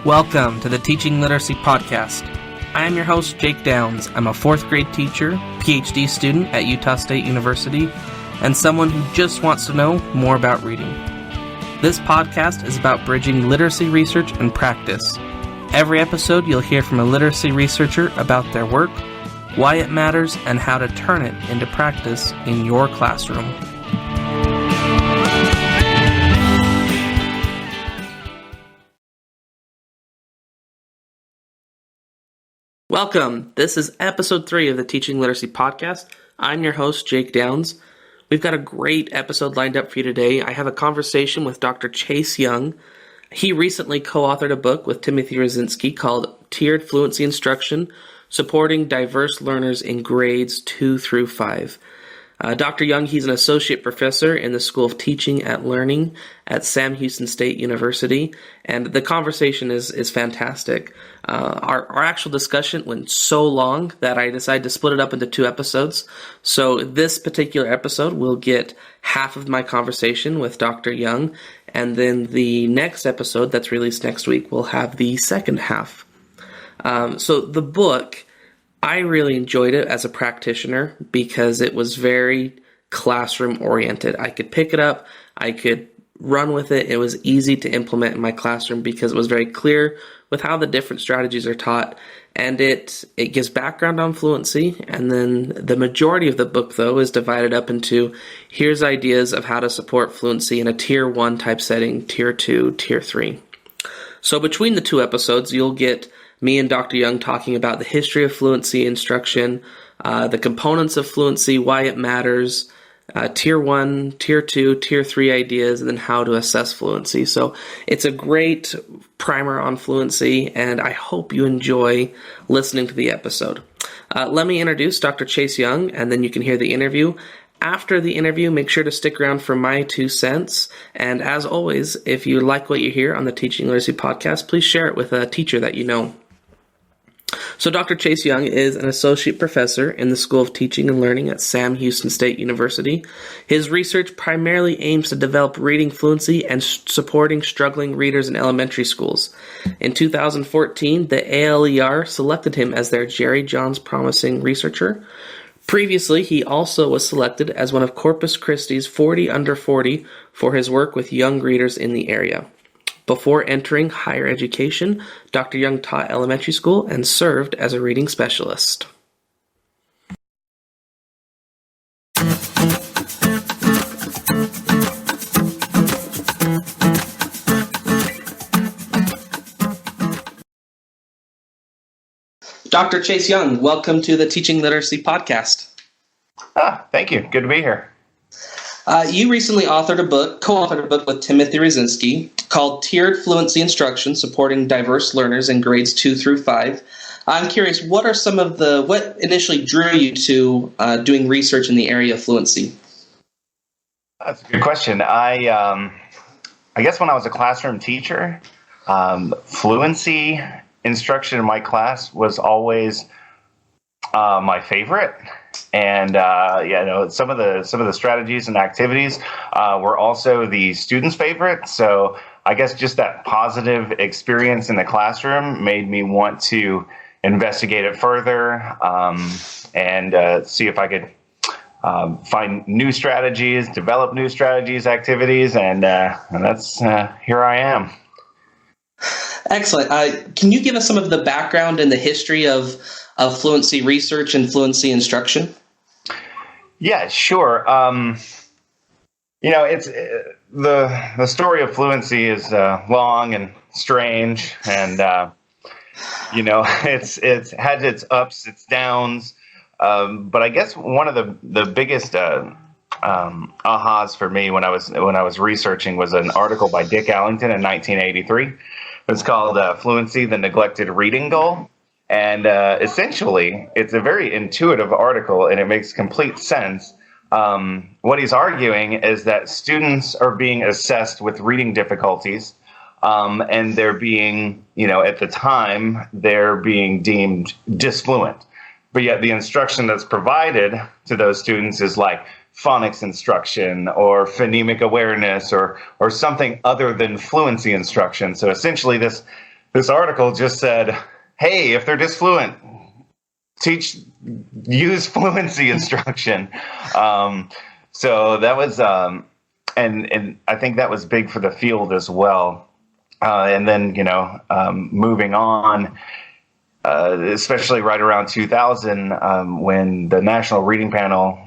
Welcome to the Teaching Literacy Podcast. I am your host, Jake Downs. I'm a 4th grade teacher, PhD student at Utah State University, and someone who just wants to know more about reading. This podcast is about bridging literacy research and practice. Every episode, you'll hear from a literacy researcher about their work, why it matters, and how to turn it into practice in your classroom. Welcome. This is episode 3 of the Teaching Literacy Podcast. I'm your host, Jake Downs. We've got a great episode lined up for you today. I have a conversation with Dr. Chase Young. He recently co-authored a book with Timothy Rasinski called Tiered Fluency Instruction, Supporting Diverse Learners in Grades 2 through 5. Dr. Young, he's an associate professor in the School of Teaching and Learning at Sam Houston State University, and the conversation is fantastic. Our actual discussion went so long that I decided to split it up into 2 episodes. So this particular episode will get half of my conversation with Dr. Young, and then the next episode that's released next week will have the second half. So the book, I really enjoyed it as a practitioner because it was very classroom oriented. I could pick it up, I could run with it. It was easy to implement in my classroom because it was very clear with how the different strategies are taught, and it gives background on fluency. And then the majority of the book, though, is divided up into here's ideas of how to support fluency in a Tier 1 type setting, Tier 2, Tier 3. So between the 2 episodes, you'll get me and Dr. Young talking about the history of fluency instruction, the components of fluency, why it matters, Tier 1, Tier 2, Tier 3 ideas, and then how to assess fluency. So it's a great primer on fluency, and I hope you enjoy listening to the episode. Let me introduce Dr. Chase Young, and then you can hear the interview. After the interview, make sure to stick around for my 2 cents. And as always, if you like what you hear on the Teaching Literacy Podcast, please share it with a teacher that you know. So Dr. Chase Young is an associate professor in the School of Teaching and Learning at Sam Houston State University. His research primarily aims to develop reading fluency and supporting struggling readers in elementary schools. In 2014, the ALER selected him as their Jerry Johns Promising Researcher. Previously, he also was selected as one of Corpus Christi's 40 Under 40 for his work with young readers in the area. Before entering higher education, Dr. Young taught elementary school and served as a reading specialist. Dr. Chase Young, welcome to the Teaching Literacy Podcast. Thank you. Good to be here. You recently co-authored a book with Timothy Rasinski called Tiered Fluency Instruction, Supporting Diverse Learners in Grades 2 through 5. I'm curious, what initially drew you to doing research in the area of fluency? That's a good question. I guess when I was a classroom teacher, fluency instruction in my class was always my favorite. And some of the strategies and activities were also the students' favorite. So I guess just that positive experience in the classroom made me want to investigate it further and see if I could find new strategies, develop new strategies, activities, and that's here I am. Excellent. Can you give us some of the background and the history of fluency research and fluency instruction? Yeah, sure. It's the story of fluency is long and strange, and it's had its ups, its downs. But I guess one of the biggest ahas for me when I was researching was an article by Dick Allington in 1983. It's called "Fluency: The Neglected Reading Goal." And essentially, it's a very intuitive article, and it makes complete sense. What he's arguing is that students are being assessed with reading difficulties, and they're being, at the time, they're being deemed disfluent. But yet the instruction that's provided to those students is like phonics instruction or phonemic awareness or something other than fluency instruction. So essentially this this article just said, hey, if they're disfluent, use fluency instruction. So that was, and I think that was big for the field as well. And then, moving on, especially right around 2000, when the National Reading Panel,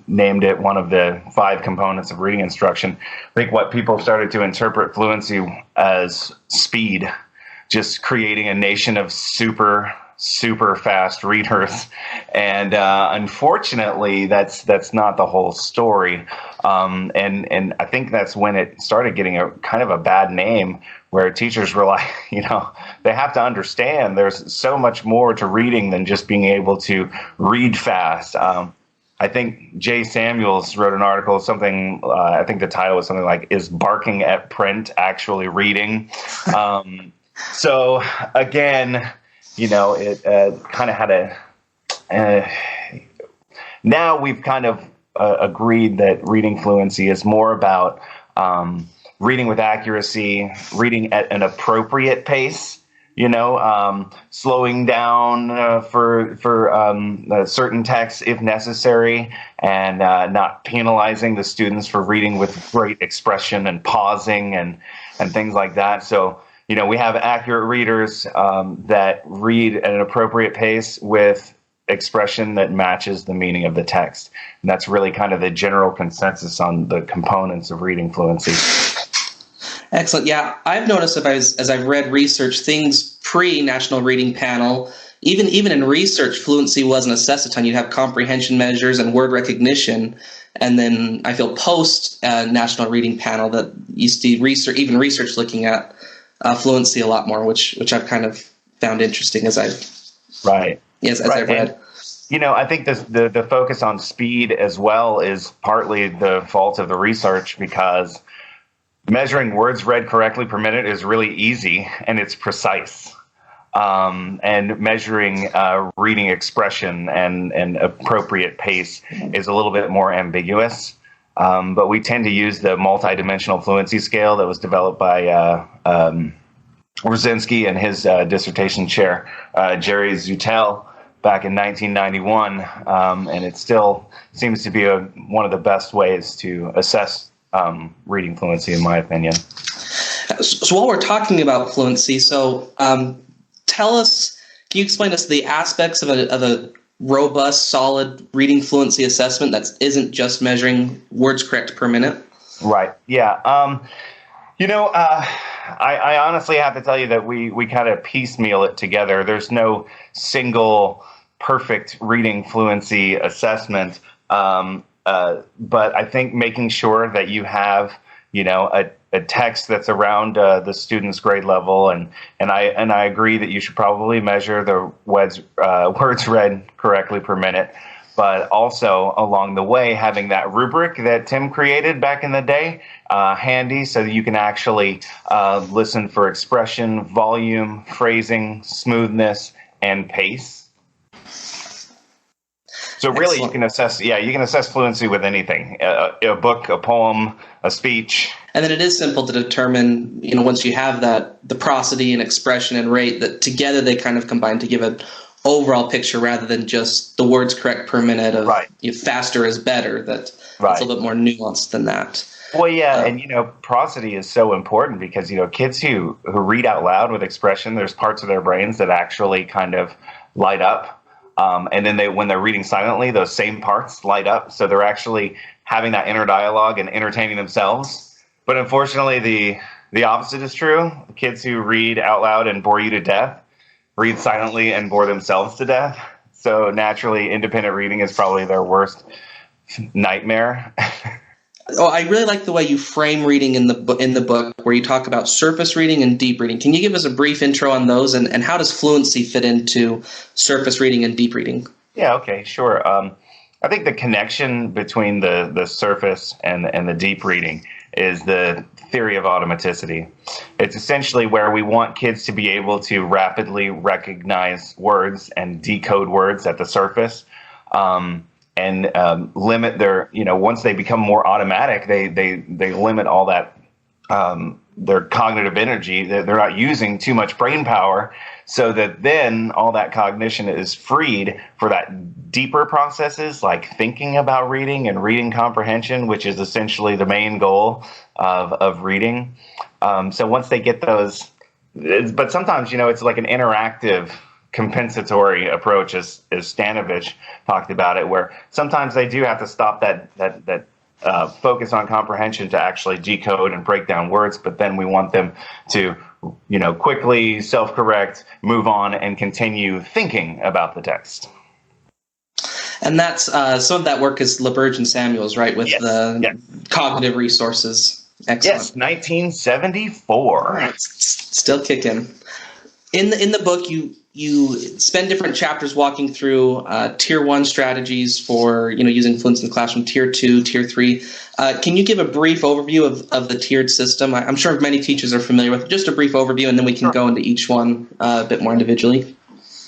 named it one of the 5 components of reading instruction. I think what people started to interpret fluency as speed, just creating a nation of super fast readers, and unfortunately, that's not the whole story. And I think that's when it started getting a kind of a bad name, where teachers were like, they have to understand there's so much more to reading than just being able to read fast. I think Jay Samuels wrote an article, I think the title was something like, "Is barking at print actually reading?" So again, it kind of had now we've kind of agreed that reading fluency is more about reading with accuracy, reading at an appropriate pace, slowing down for certain texts if necessary, and not penalizing the students for reading with great expression and pausing and things like that. So, we have accurate readers that read at an appropriate pace with expression that matches the meaning of the text. And that's really kind of the general consensus on the components of reading fluency. Excellent. Yeah, I've noticed as I've read research, things pre-National Reading Panel, even in research, fluency wasn't assessed a ton. You'd have comprehension measures and word recognition. And then I feel post-National Reading Panel that you see research looking at fluency a lot more, which I've kind of found interesting as I've read. And, I think the focus on speed as well is partly the fault of the research, because measuring words read correctly per minute is really easy and it's precise. And measuring reading expression and appropriate pace is a little bit more ambiguous. But we tend to use the multidimensional fluency scale that was developed by Rasinski and his dissertation chair, Jerry Zutell, back in 1991. And it still seems to be one of the best ways to assess reading fluency, in my opinion. So while we're talking about fluency, can you explain to us the aspects of a robust, solid reading fluency assessment that isn't just measuring words correct per minute? Right. Yeah. I honestly have to tell you that we kind of piecemeal it together. There's no single perfect reading fluency assessment. But I think making sure that you have, a text that's around the student's grade level, and I agree that you should probably measure the words read correctly per minute, but also along the way having that rubric that Tim created back in the day handy, so that you can actually listen for expression, volume, phrasing, smoothness, and pace. So really, Excellent. You can assess fluency with anything, a book, a poem, a speech. And then it is simple to determine, once you have the prosody and expression and rate, that together they kind of combine to give an overall picture rather than just the words correct per minute of faster is better. It's a little bit more nuanced than that. Well, yeah, and prosody is so important because kids who read out loud with expression, there's parts of their brains that actually kind of light up. And then when they're reading silently, those same parts light up. So they're actually having that inner dialogue and entertaining themselves. But unfortunately, the opposite is true. Kids who read out loud and bore you to death read silently and bore themselves to death. So naturally, independent reading is probably their worst nightmare. Oh, I really like the way you frame reading in the book, where you talk about surface reading and deep reading. Can you give us a brief intro on those, and how does fluency fit into surface reading and deep reading? Yeah, okay, sure. I think the connection between the surface and the deep reading is the theory of automaticity. It's essentially where we want kids to be able to rapidly recognize words and decode words at the surface. And limit their, once they become more automatic, they limit all that their cognitive energy, they're not using too much brain power, so that then all that cognition is freed for that deeper processes like thinking about reading and reading comprehension, which is essentially the main goal of reading. So once they get those, but sometimes, it's like an interactive compensatory approach, as Stanovich talked about it, where sometimes they do have to stop that focus on comprehension to actually decode and break down words, but then we want them to, quickly self-correct, move on, and continue thinking about the text. And that's some of that work is LaBerge and Samuels, right, with the cognitive resources. Excellent. Yes, 1974. It's still kicking. In the book, you spend different chapters walking through Tier 1 strategies for using fluency in the classroom, Tier 2, Tier 3. Can you give a brief overview of the tiered system? I'm sure many teachers are familiar with it. Just a brief overview, and then we can go into each one a bit more individually.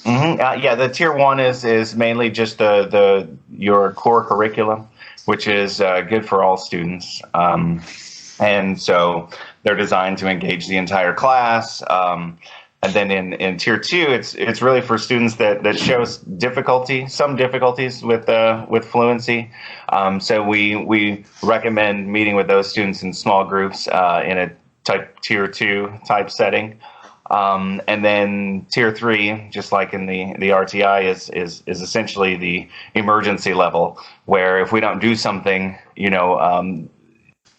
Mm-hmm. The Tier 1 is mainly just your core curriculum, which is good for all students. And so they're designed to engage the entire class. And then in Tier 2, it's really for students that shows some difficulties with fluency. So we recommend meeting with those students in small groups in a Tier 2 type setting. And then Tier 3, just like in the RTI, is essentially the emergency level, where if we don't do something,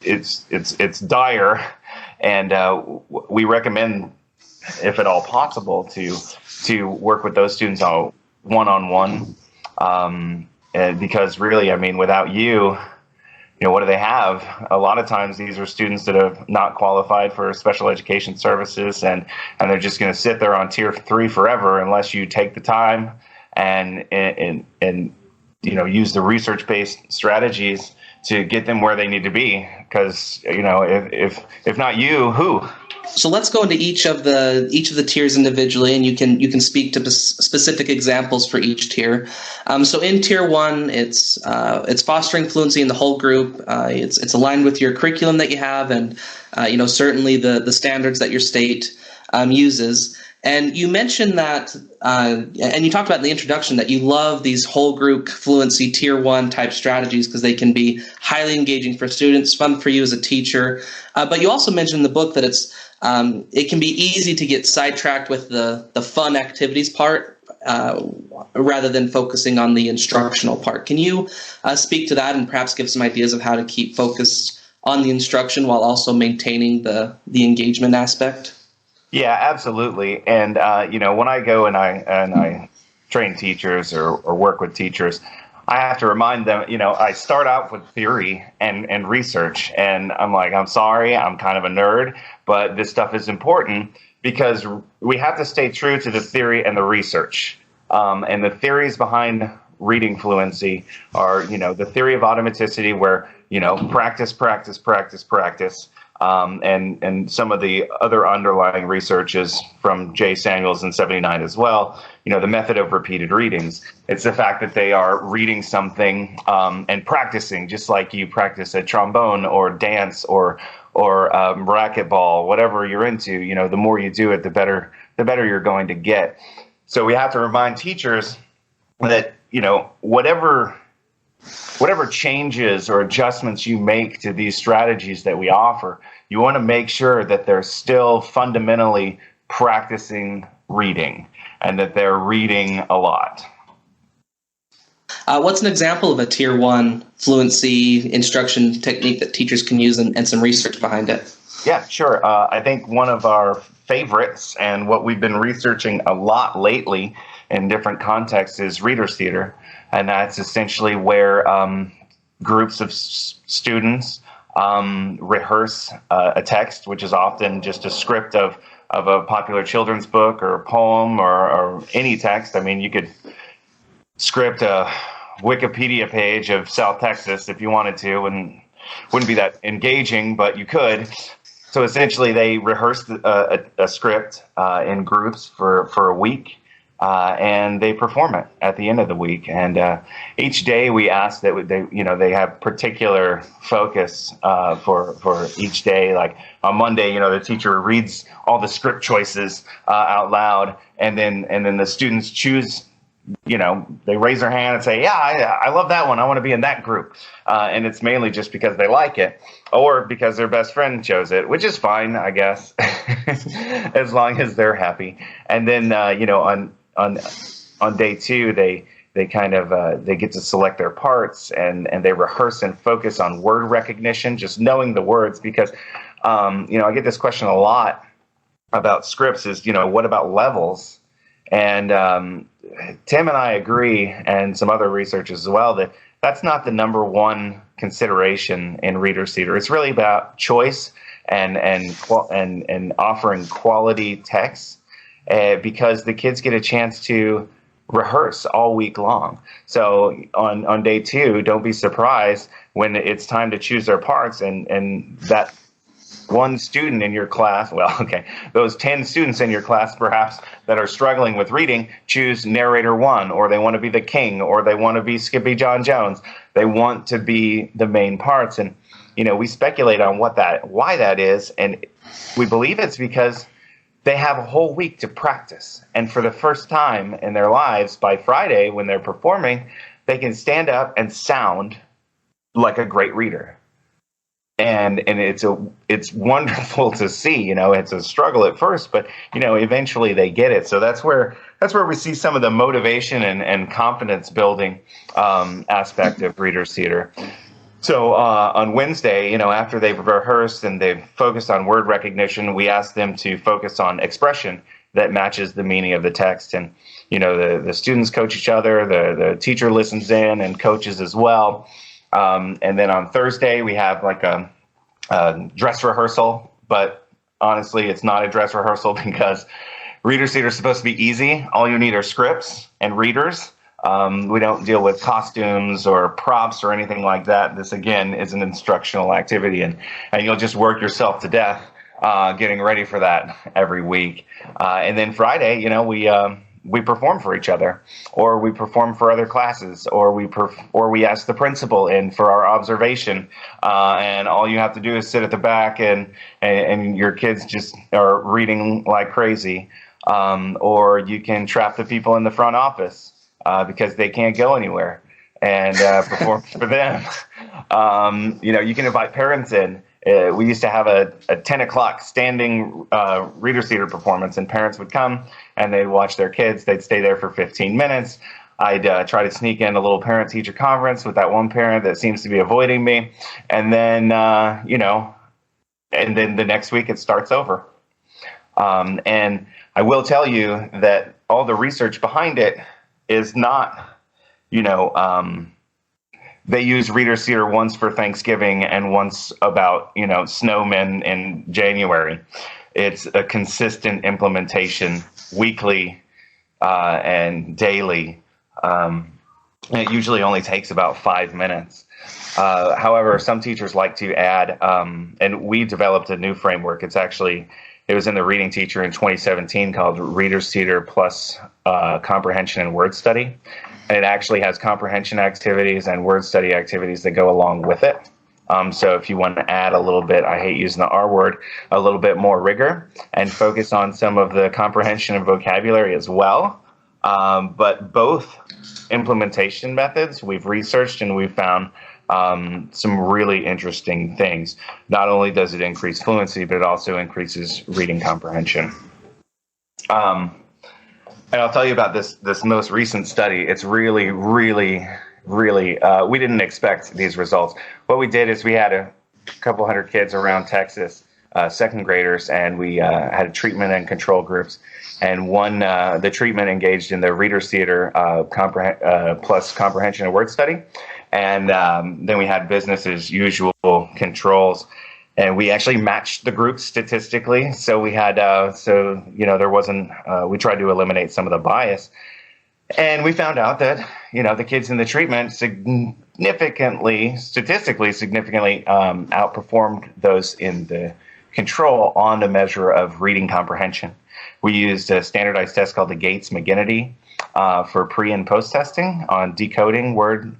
it's dire, and we recommend, if at all possible, to work with those students on one-on-one, because really, without you, what do they have? A lot of times these are students that have not qualified for special education services, and they're just going to sit there on Tier 3 forever unless you take the time and use the research-based strategies to get them where they need to be. Because if not you, who? So let's go into each of the tiers individually, and you can speak to specific examples for each tier. So in Tier 1, it's fostering fluency in the whole group. It's aligned with your curriculum that you have, and certainly the standards that your state uses. And you mentioned that, and you talked about in the introduction that you love these whole group fluency Tier 1 type strategies because they can be highly engaging for students, fun for you as a teacher. But you also mentioned in the book that it can be easy to get sidetracked with the fun activities part rather than focusing on the instructional part. Can you speak to that and perhaps give some ideas of how to keep focused on the instruction while also maintaining the engagement aspect? Yeah, absolutely. And when I go and I train teachers or work with teachers, I have to remind them, I start out with theory and research, and I'm like, I'm sorry, I'm kind of a nerd, but this stuff is important because we have to stay true to the theory and the research. And the theories behind reading fluency are, the theory of automaticity, where, practice, practice, practice, practice. And some of the other underlying research is from J. Samuels in 79 as well. The method of repeated readings. It's the fact that they are reading something and practicing, just like you practice a trombone or dance or racquetball, whatever you're into. The more you do it, the better you're going to get. So we have to remind teachers that whatever changes or adjustments you make to these strategies that we offer, you want to make sure that they're still fundamentally practicing reading and that they're reading a lot. What's an example of a Tier 1 fluency instruction technique that teachers can use and some research behind it? Yeah, sure. I think one of our favorites and what we've been researching a lot lately in different contexts is reader's theater. And that's essentially where groups of students rehearse a text, which is often just a script of a popular children's book or a poem or any text. You could script a Wikipedia page of South Texas if you wanted to, and wouldn't be that engaging, but you could. So essentially, they rehearsed a script in groups for a week. and they perform it at the end of the week. And each day we ask that they have particular focus for each day. Like on Monday, the teacher reads all the script choices out loud, and then the students choose. They raise their hand and say, yeah, I love that one. I want to be in that group. And it's mainly just because they like it or because their best friend chose it, which is fine, I guess, as long as they're happy. And then, on day two, they kind of they get to select their parts and they rehearse and focus on word recognition, just knowing the words, because, I get this question a lot about scripts is, what about levels? And Tim and I agree, and some other researchers as well, that that's not the number one consideration in Reader's Theater. It's really about choice and offering quality text, because the kids get a chance to rehearse all week long. So on day two, don't be surprised when it's time to choose their parts, and that one student in your class, those 10 students in your class perhaps that are struggling with reading choose narrator one, or they want to be the king, or they want to be Skippy John Jones. They want to be the main parts. And, we speculate on why that is. And we believe it's because they have a whole week to practice. And for the first time in their lives, by Friday, when they're performing, they can stand up and sound like a great reader. And it's wonderful to see. It's a struggle at first, but eventually they get it. So that's where we see some of the motivation and confidence building aspect of Reader's Theater. So on Wednesday, after they've rehearsed and they've focused on word recognition, we ask them to focus on expression that matches the meaning of the text. And the students coach each other, the teacher listens in and coaches as well. And then on Thursday, we have like a dress rehearsal, but honestly, it's not a dress rehearsal because Reader's Theater is supposed to be easy. All you need are scripts and readers. We don't deal with costumes or props or anything like that. This, again, is an instructional activity, and you'll just work yourself to death getting ready for that every week. And then Friday, we perform for each other, or we perform for other classes, or we ask the principal in for our observation, and all you have to do is sit at the back and your kids just are reading like crazy, or you can trap the people in the front office because they can't go anywhere and perform for them. You can invite parents in. We used to have a 10 o'clock standing Reader's Theater performance, and parents would come and they'd watch their kids. They'd stay there for 15 minutes. I'd try to sneak in a little parent-teacher conference with that one parent that seems to be avoiding me. And then, and then the next week it starts over. And I will tell you that all the research behind it is not, they use Reader's Theater once for Thanksgiving and once about, snowmen in January. It's a consistent implementation, weekly and daily. And it usually only takes about 5 minutes. However, some teachers like to add, and we developed a new framework. It was in the reading teacher in 2017 called Reader's Theater plus Comprehension and Word Study. And it actually has comprehension activities and word study activities that go along with it. So if you want to add a little bit, I hate using the R word, a little bit more rigor and focus on some of the comprehension and vocabulary as well. But both implementation methods we've researched and we've found some really interesting things. Not only does it increase fluency, but it also increases reading comprehension. And I'll tell you about this most recent study. It's really, really, really, we didn't expect these results. What we did is we had a couple hundred kids around Texas, second graders, and we had treatment and control groups. And the treatment engaged in the Reader's Theater plus comprehension and word study. And then we had business as usual controls. And we actually matched the groups statistically. So we had, there wasn't, we tried to eliminate some of the bias. And we found out that, the kids in the treatment statistically significantly outperformed those in the control on the measure of reading comprehension, We used a standardized test called the Gates-McGinnity for pre and post testing on decoding word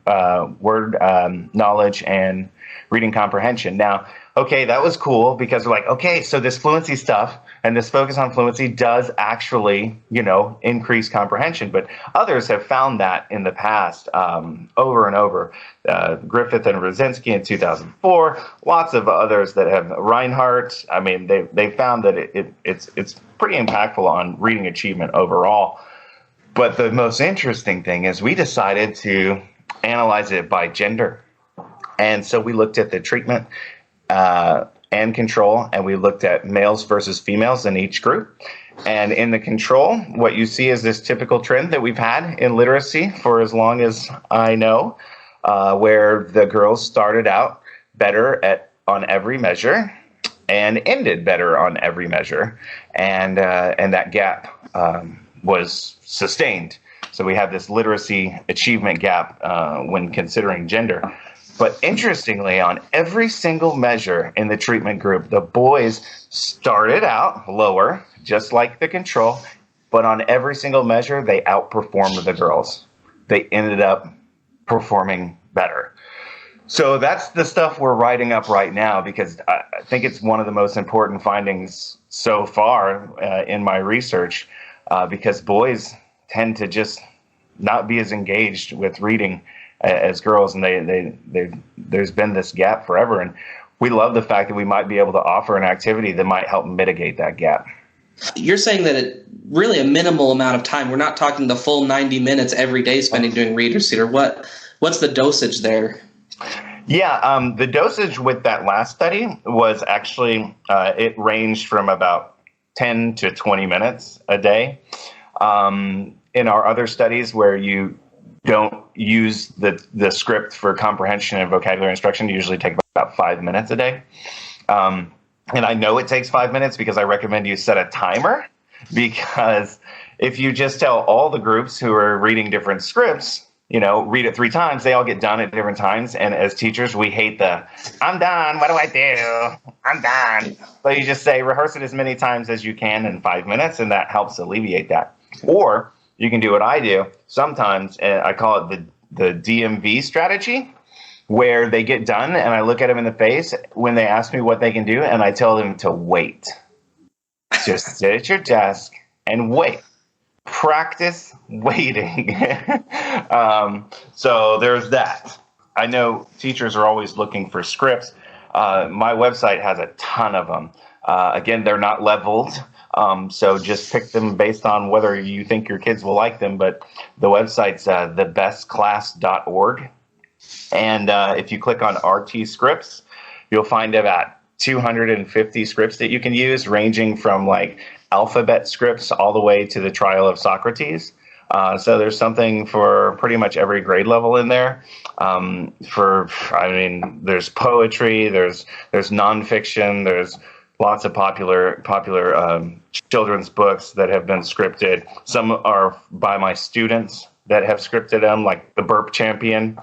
knowledge and reading comprehension. Now, okay, that was cool because we're like, okay, so this fluency stuff and this focus on fluency does actually, increase comprehension. But others have found that in the past over and over. Griffith and Rasinski in 2004, lots of others that have, Reinhardt. I mean, they found that it's pretty impactful on reading achievement overall. But the most interesting thing is we decided to analyze it by gender. And so we looked at the treatment and control, and we looked at males versus females in each group. And in the control, what you see is this typical trend that we've had in literacy for as long as I know, where the girls started out better on every measure and ended better on every measure. And that gap was sustained. So we have this literacy achievement gap when considering gender. But interestingly, on every single measure in the treatment group, the boys started out lower, just like the control, but on every single measure, they outperformed the girls. They ended up performing better. So that's the stuff we're writing up right now, because I think it's one of the most important findings so far in my research, because boys tend to just not be as engaged with reading as girls, and there's been this gap forever, and we love the fact that we might be able to offer an activity that might help mitigate that gap. You're saying that it really a minimal amount of time. We're not talking the full 90 minutes every day spending doing readers theater. What's the dosage there? Yeah, the dosage with that last study was actually it ranged from about 10 to 20 minutes a day. In our other studies where you don't use the script for comprehension and vocabulary instruction, you usually take about 5 minutes a day. And I know it takes 5 minutes because I recommend you set a timer, because if you just tell all the groups who are reading different scripts, read it 3 times, they all get done at different times. And as teachers, we hate I'm done, what do I do? I'm done. So you just say, rehearse it as many times as you can in 5 minutes, and that helps alleviate that. Or you can do what I do sometimes, and I call it the DMV strategy, where they get done and I look at them in the face when they ask me what they can do, and I tell them to wait. Just sit at your desk and wait. Practice waiting. So there's that. I know teachers are always looking for scripts. My website has a ton of them. Again, they're not leveled. So just pick them based on whether you think your kids will like them. But the website's thebestclass.org. And if you click on RT scripts, you'll find about 250 scripts that you can use, ranging from like alphabet scripts all the way to the Trial of Socrates. So there's something for pretty much every grade level in there. There's poetry, there's nonfiction, there's lots of popular children's books that have been scripted. Some are by my students that have scripted them, like the Burp Champion.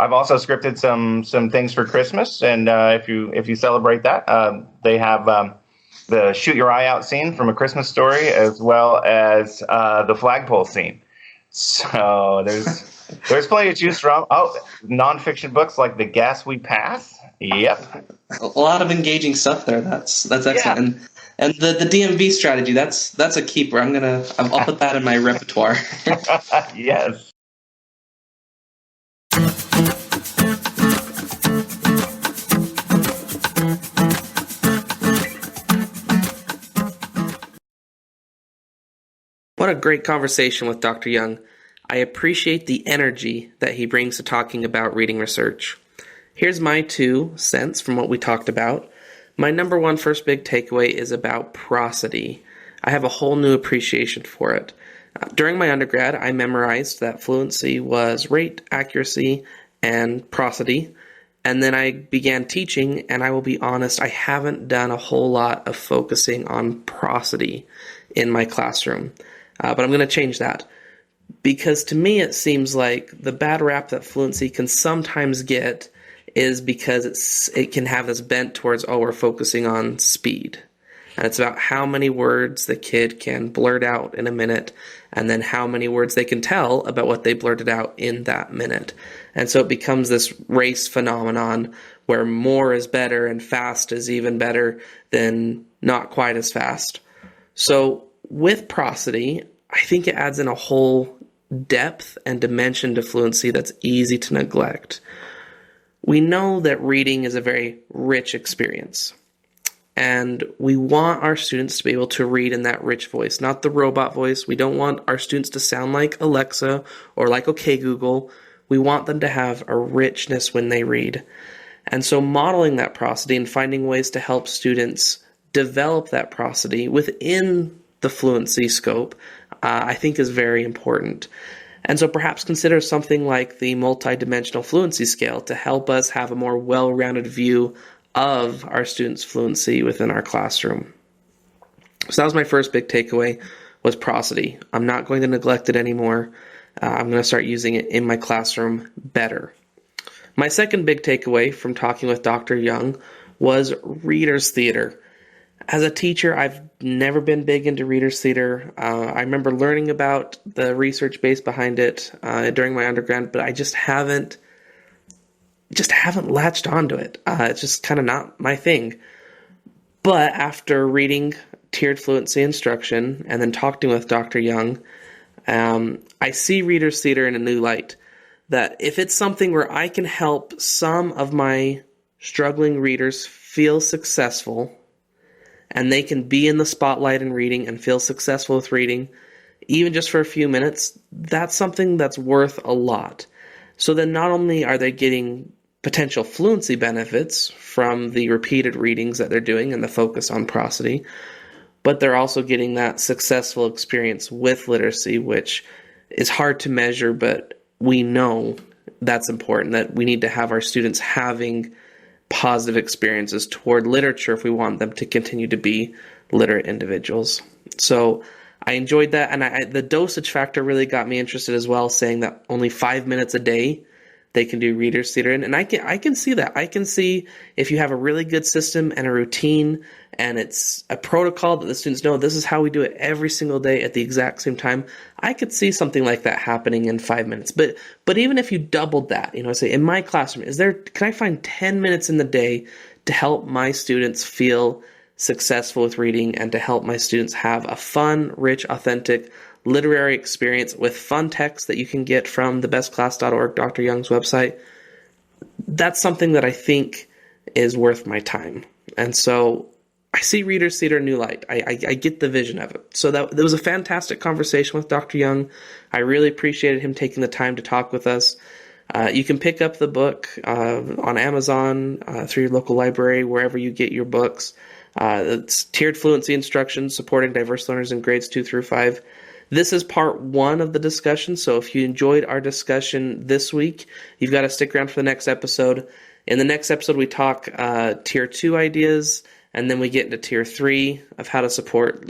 I've also scripted some things for Christmas, and if you celebrate that, they have the shoot your eye out scene from A Christmas Story, as well as the flagpole scene. So there's plenty to choose from. Oh, nonfiction books like The Gas We Pass. Yep. A lot of engaging stuff there. That's excellent. Yeah. And the DMV strategy, that's a keeper. I'll put that in my repertoire. Yes. What a great conversation with Dr. Young. I appreciate the energy that he brings to talking about reading research. Here's my 2 cents from what we talked about. My number 1 first big takeaway is about prosody. I have a whole new appreciation for it. During my undergrad, I memorized that fluency was rate, accuracy, and prosody. And then I began teaching, and I will be honest, I haven't done a whole lot of focusing on prosody in my classroom. But I'm going to change that. Because to me, it seems like the bad rap that fluency can sometimes get is because it can have this bent towards, we're focusing on speed. And it's about how many words the kid can blurt out in a minute, and then how many words they can tell about what they blurted out in that minute. And so it becomes this race phenomenon where more is better and fast is even better than not quite as fast. So with prosody, I think it adds in a whole depth and dimension to fluency that's easy to neglect. We know that reading is a very rich experience, and we want our students to be able to read in that rich voice, not the robot voice. We don't want our students to sound like Alexa or like OK Google. We want them to have a richness when they read. And so modeling that prosody and finding ways to help students develop that prosody within the fluency scope, I think is very important. And so perhaps consider something like the multidimensional fluency scale to help us have a more well-rounded view of our students' fluency within our classroom. So that was my first big takeaway, was prosody. I'm not going to neglect it anymore. I'm going to start using it in my classroom better. My second big takeaway from talking with Dr. Young was reader's theater. As a teacher, I've never been big into reader's theater. I remember learning about the research base behind it during my undergrad, but I just haven't latched onto it. It's just kind of not my thing. But after reading Tiered Fluency Instruction and then talking with Dr. Young, I see reader's theater in a new light. That if it's something where I can help some of my struggling readers feel successful, and they can be in the spotlight in reading and feel successful with reading, even just for a few minutes, that's something that's worth a lot. So then not only are they getting potential fluency benefits from the repeated readings that they're doing and the focus on prosody, but they're also getting that successful experience with literacy, which is hard to measure, but we know that's important, that we need to have our students having positive experiences toward literature if we want them to continue to be literate individuals. So I enjoyed that, and the dosage factor really got me interested as well, saying that only 5 minutes a day they can do reader's theater. And I can see that. I can see if you have a really good system and a routine and it's a protocol that the students know this is how we do it every single day at the exact same time, I could see something like that happening in 5 minutes. But even if you doubled that, say in my classroom, can I find 10 minutes in the day to help my students feel successful with reading and to help my students have a fun, rich, authentic literary experience with fun text that you can get from thebestclass.org, Dr. Young's website? That's something that I think is worth my time. And so I see reader's theater in a new light. I get the vision of it. So that was a fantastic conversation with Dr. Young. I really appreciated him taking the time to talk with us. You can pick up the book on Amazon, through your local library, wherever you get your books. It's Tiered Fluency Instruction, Supporting Diverse Learners in Grades 2 through 5. This is part 1 of the discussion, so if you enjoyed our discussion this week, you've got to stick around for the next episode. In the next episode, we talk Tier 2 ideas, and then we get into Tier 3 of how to support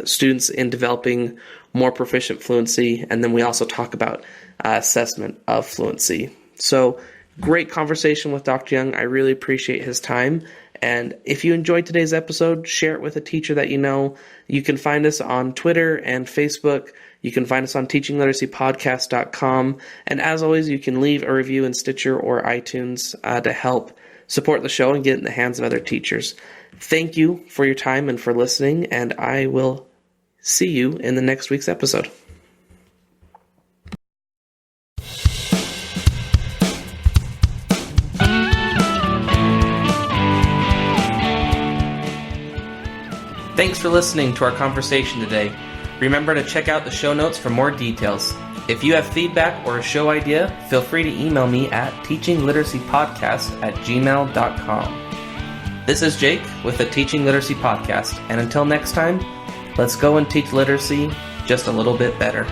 students in developing more proficient fluency, and then we also talk about assessment of fluency. So, great conversation with Dr. Young. I really appreciate his time. And if you enjoyed today's episode, share it with a teacher that you know. You can find us on Twitter and Facebook. You can find us on teachingliteracypodcast.com. And as always, you can leave a review in Stitcher or iTunes to help support the show and get it in the hands of other teachers. Thank you for your time and for listening, and I will see you in the next week's episode. Thanks for listening to our conversation today. Remember to check out the show notes for more details. If you have feedback or a show idea, feel free to email me at teachingliteracypodcast@gmail.com. This is Jake with the Teaching Literacy Podcast, and until next time, let's go and teach literacy just a little bit better.